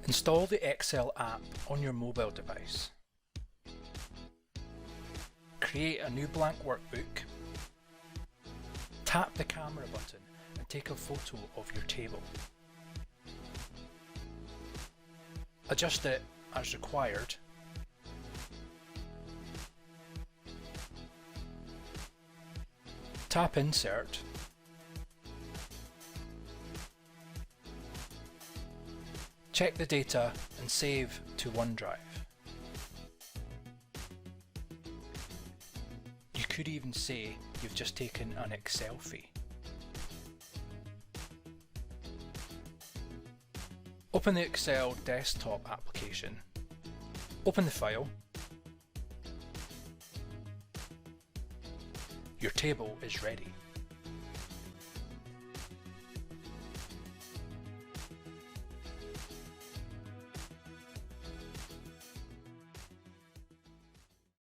Install the Excel app on your mobile device. Create a new blank workbook. Tap the camera button and take a photo of your table. Adjust it as required. Tap Insert. Check the data and save to OneDrive. You could even say you've just taken an Excelfie. Open the Excel desktop application. Open the file. Your table is ready.